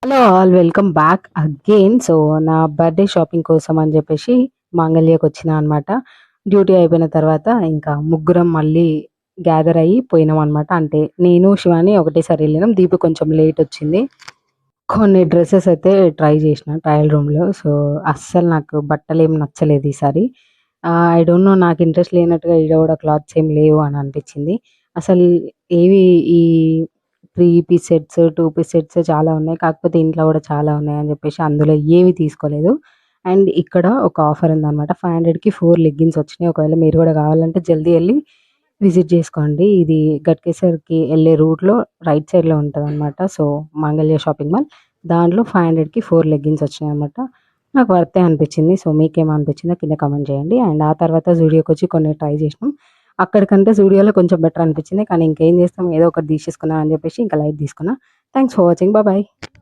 Hello all welcome back again. So నా birthday shopping కోసం అని చెప్పేసి మాంగళ్యకి వచ్చిన అనమాట. డ్యూటీ అయిపోయిన తర్వాత ఇంకా ముగ్గురం మళ్ళీ గ్యాదర్ అయ్యి పోయినాం అనమాట. అంటే నేను శివాని ఒకటేసారి వెళ్ళినాం. దీపు కొంచెం లేట్ వచ్చింది. కొన్ని డ్రెస్సెస్ అయితే ట్రై చేసిన ట్రయల్ రూమ్లో. సో అస్సలు నాకు బట్టలు ఏం నచ్చలేదు ఈసారి. ఐ డోంట్ నో, నాకు ఇంట్రెస్ట్ లేనట్టుగా ఈడ కూడా క్లాత్స్ ఏం లేవు అని అనిపించింది. అసలు ఏవి ఈ 3 పీస్ సెట్స్, 2 పీస్ సెట్స్ చాలా ఉన్నాయి. కాకపోతే ఇంట్లో కూడా చాలా ఉన్నాయని చెప్పేసి అందులో ఏవి తీసుకోలేదు. అండ్ ఇక్కడ ఒక ఆఫర్ ఉందనమాట. 500కి 4 లెగ్గిన్స్ వచ్చినాయి. ఒకవేళ మీరు కూడా కావాలంటే జల్దీ వెళ్ళి విజిట్ చేసుకోండి. ఇది గట్కేసర్‌కి ఎళ్ళే రూట్‌లో రైట్ సైడ్‌లో ఉంటదనమాట. సో మాంగళ్య షాపింగ్ మాల్. దాంట్లో 500కి 4 లెగ్గిన్స్ వచ్చినాయనమాట. నాకు వర్తే అనిపించింది. సో మీకేమనిపించిందో కింద కామెంట్ చేయండి. అండ్ ఆ తర్వాత జూడియోకొచ్చి కొన్ని ట్రై చేసినాం. అక్కడికంటే జూడియోలో కొంచెం బెటర్ అనిపించింది. కానీ ఇంకేం చేస్తాం, ఏదో ఒకటి తీసేసుకుందాం అని చెప్పేసి ఇంకా లైట్ తీసుకున్నా. Thanks for watching. బాయ్.